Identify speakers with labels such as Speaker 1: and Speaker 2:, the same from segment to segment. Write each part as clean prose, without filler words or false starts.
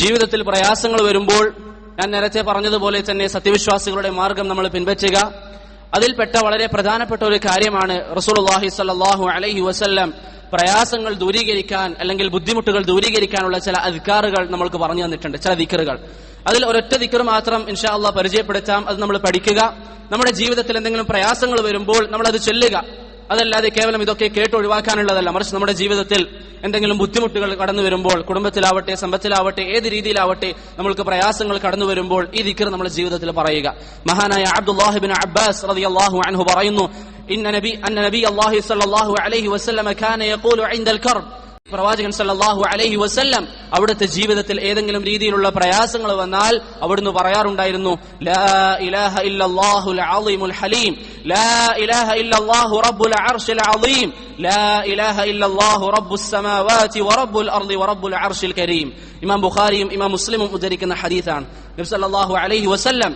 Speaker 1: ജീവിതത്തിൽ പ്രയാസങ്ങൾ വരുമ്പോൾ ഞാൻ നേരത്തെ പറഞ്ഞതുപോലെ തന്നെ സത്യവിശ്വാസികളുടെ മാർഗം നമ്മൾ പിൻപറ്റുക. അതിൽപ്പെട്ട വളരെ പ്രധാനപ്പെട്ട ഒരു കാര്യമാണ് റസൂലുള്ളാഹി സ്വല്ലല്ലാഹു അലൈഹി വസല്ലം പ്രയാസങ്ങൾ ദൂരീകരിക്കാൻ അല്ലെങ്കിൽ ബുദ്ധിമുട്ടുകൾ ദൂരീകരിക്കാനുള്ള ചില അദ്കാറുകൾ നമ്മൾക്ക് പറഞ്ഞു തന്നിട്ടുണ്ട്, ചില ദിക്റുകൾ. അതിൽ ഒരൊറ്റ ദിക്ർ മാത്രം ഇൻഷാ അല്ലാഹ് പരിചയപ്പെടുത്താം. അത് നമ്മൾ പഠിക്കുക. നമ്മുടെ ജീവിതത്തിൽ എന്തെങ്കിലും പ്രയാസങ്ങൾ വരുമ്പോൾ നമ്മൾ അത് ചൊല്ലുക. അതല്ലാതെ കേവലം ഇതൊക്കെ കേട്ടൊഴിവാക്കാനുള്ളതല്ല, മറിച്ച് നമ്മുടെ ജീവിതത്തിൽ എന്തെങ്കിലും ബുദ്ധിമുട്ടുകൾ കടന്നു വരുമ്പോൾ, കുടുംബത്തിലാവട്ടെ സമ്പത്തിലാവട്ടെ ഏത് രീതിയിലാവട്ടെ നമ്മൾക്ക് പ്രയാസങ്ങൾ കടന്നു വരുമ്പോൾ ഈ ദിക്ർ നമ്മുടെ ജീവിതത്തിൽ പറയുക. മഹാനായ അബ്ദുല്ലാഹി ഇബ്നു അബ്ബാസ് റളിയല്ലാഹു അൻഹു പറയുന്നു, അന്ന നബിയല്ലാഹി സ്വല്ലല്ലാഹു അലൈഹി വസല്ലം കാന യഖൂലു ഇൻദൽ കർബ്, പ്രവാചകൻ സല്ലല്ലാഹു അലൈഹി വസല്ലം അവിടുത്തെ ജീവിതത്തിൽ ഏതെങ്കിലും രീതിയിലുള്ള പ്രയാസങ്ങൾ വന്നാൽ അവിടുന്ന് പറയാറുണ്ടായിരുന്നു, ലാ ഇലാഹ ഇല്ലല്ലാഹുൽ അളീമുൽ ഹലീം, ലാ ഇലാഹ ഇല്ലല്ലാഹു റബ്ബുൽ അർശിൽ അളീം, ലാ ഇലാഹ ഇല്ലല്ലാഹു റബ്ബുസ് സമാവാതി വറബ്ബുൽ അർളി വറബ്ബുൽ അർശിൽ കരീം. ഇമാം ബുഖാരിയും ഇമാം മുസ്ലിമും ഉദ്ധരിക്കുന്ന ഹദീസാണ്. നബി സല്ലല്ലാഹു അലൈഹി വസല്ലം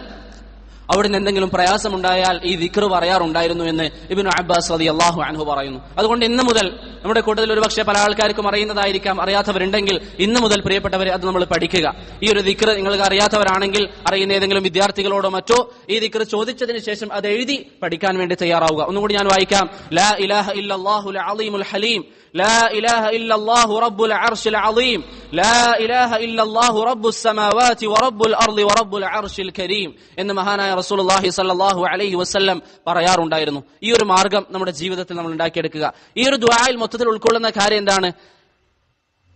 Speaker 1: അവിടുന്ന് എന്തെങ്കിലും പ്രയാസമുണ്ടായാൽ ഈ ദിക്ർ പറയാറുണ്ടായിരുന്നു എന്ന് ഇബ്നു അബ്ബാസ് റളിയല്ലാഹു അൻഹു പറയുന്നു. അതുകൊണ്ട് ഇന്ന് മുതൽ നമ്മുടെ കൂട്ടത്തിൽ ഒരുപക്ഷെ പല ആൾക്കാർക്കും അറിയുന്നതായിരിക്കാം, അറിയാത്തവരുണ്ടെങ്കിൽ ഇന്ന് മുതൽ പ്രിയപ്പെട്ടവരെ അത് നമ്മൾ പഠിക്കുക. ഈ ഒരു ദിക്ർ നിങ്ങൾക്ക് അറിയാത്തവരാണെങ്കിൽ അറിയുന്ന ഏതെങ്കിലും വിദ്യാർത്ഥികളോടോ മറ്റോ ഈ ദിക്ർ ചോദിച്ചതിന് ശേഷം അത് എഴുതി പഠിക്കാൻ വേണ്ടി തയ്യാറാവുക. ഒന്നുകൂടി ഞാൻ വായിക്കാം. ലാ ഇലാഹ ഇല്ലല്ലാഹുൽ അളീമുൽ ഹലീം, ലാ ഇലാഹ ഇല്ലല്ലാഹു റബ്ബുൽ അർശിൽ അളീം, ലാ ഇലാഹ ഇല്ലല്ലാഹു റബ്ബുസ് സമാവാതി വറബ്ബുൽ അർളി വറബ്ബുൽ അർശിൽ കരീം എന്ന് മഹാനായ റസൂലുള്ളാഹി സ്വല്ലല്ലാഹു അലൈഹി വസല്ലം പറയാറുണ്ടായിരുന്നു. ഈ ഒരു മാർഗം നമ്മുടെ ജീവിതത്തിൽ നമ്മൾ ഉണ്ടാക്കിയെടുക്കുക. ഈ ഒരു ദുആയിൽ മൊത്തത്തിൽ ഉൾക്കൊള്ളുന്ന കാര്യം എന്താണ്?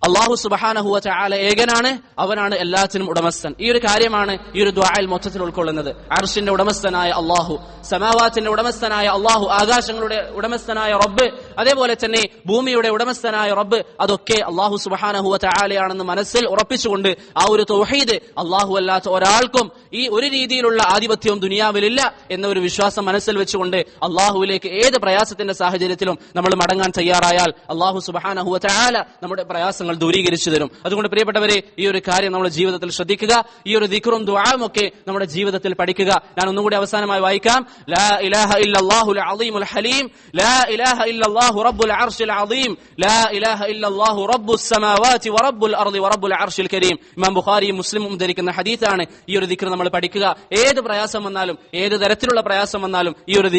Speaker 1: അല്ലാഹു സുബ്ഹാനഹു വ തആല ഏകനാണ്, അവനാണ് എല്ലാത്തിനും ഉടമസ്ഥൻ. ഈ ഒരു കാര്യമാണ് ഈ ഒരു ദുആയിൽ മൊത്തത്തിൽ ഉൾക്കൊള്ളുന്നത്. അർശിന്റെ ഉടമസ്ഥനായ അല്ലാഹു, സമാവാത്തിന്റെ ഉടമസ്ഥനായ അല്ലാഹു, ആകാശങ്ങളുടെ ഉടമസ്ഥനായ റബ്ബ്, അതേപോലെ തന്നെ ഭൂമിയുടെ ഉടമസ്ഥനായ റബ്ബ്, അതൊക്കെ അല്ലാഹു സുബ്ഹാനഹു വ തആലയാണെന്ന് മനസ്സിൽ ഉറപ്പിച്ചുകൊണ്ട് ആ ഒരു തൗഹീദ്, അല്ലാഹു അല്ലാത്ത ഒരാൾക്കും ഈ ഒരു രീതിയിലുള്ള ആധിപത്യവും ദുനിയാവിലില്ല എന്ന ഒരു വിശ്വാസം മനസ്സിൽ വെച്ചുകൊണ്ട് അല്ലാഹുവിലേക്ക് ഏത് പ്രയാസത്തിന്റെ സാഹചര്യത്തിലും നമ്മൾ മടങ്ങാൻ തയ്യാറായാൽ അല്ലാഹു സുബ്ഹാനഹു വ തആല നമ്മുടെ പ്രയാസങ്ങൾ ദൂരീകരിച്ചു തരും. അതുകൊണ്ട് പ്രിയപ്പെട്ടവരെ, ഈ ഒരു കാര്യം നമ്മുടെ ജീവിതത്തിൽ ശ്രദ്ധിക്കുക. ഈ ഒരു ദിക്റും ദുആയും ഒക്കെ നമ്മുടെ ജീവിതത്തിൽ പഠിക്കുക. ഞാൻ ഒന്നുകൂടി അവസാനമായി വായിക്കാം. ലാ ഇലാഹ ഇല്ലല്ലാഹുൽ അളീമുൽ ഹലീം, ലാ ഇലാഹ ഇല്ലല്ലാഹു റബ്ബുൽ അർശിൽ അളീം, ലാ ഇലാഹ ഇല്ലല്ലാഹു റബ്ബുസ് സമാവാതി വറബ്ബുൽ അർളി വറബ്ബുൽ അർശിൽ കരീം. ഇമാം ബുഖാരിയും മുസ്ലിമും ഉദ്ധരിക്കുന്ന ഹദീസാണ്. ഈ ഒരു ദിക്ർ നമ്മൾ പഠിക്കുക. ഏത് പ്രയാസം വന്നാലും, ഏത് തരത്തിലുള്ള പ്രയാസം വന്നാലും ഈ ഒരു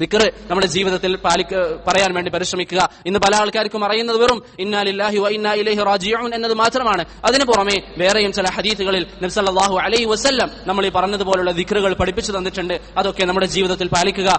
Speaker 1: ദിക്ർ നമ്മുടെ ജീവിതത്തിൽ പറയാൻ വേണ്ടി പരിശ്രമിക്കുക. ഇന്ന് പല ആൾക്കാർക്കും അറിയുന്നത് വെറും ഇന്നാ ലില്ലാഹി വ ഇന്നാ ഇലൈഹി റാജിഊൻ എന്നത് മാത്രമാണ്. അതിനു പുറമെ വേറെയും ചില ഹദീസുകളിൽ നബി സല്ലല്ലാഹു അലൈഹി വസല്ലം നമ്മൾ ഈ പറഞ്ഞതുപോലുള്ള ദിക്റുകൾ പഠിപ്പിച്ചു തന്നിട്ടുണ്ട്. അതൊക്കെ നമ്മുടെ ജീവിതത്തിൽ പാലിക്കുക.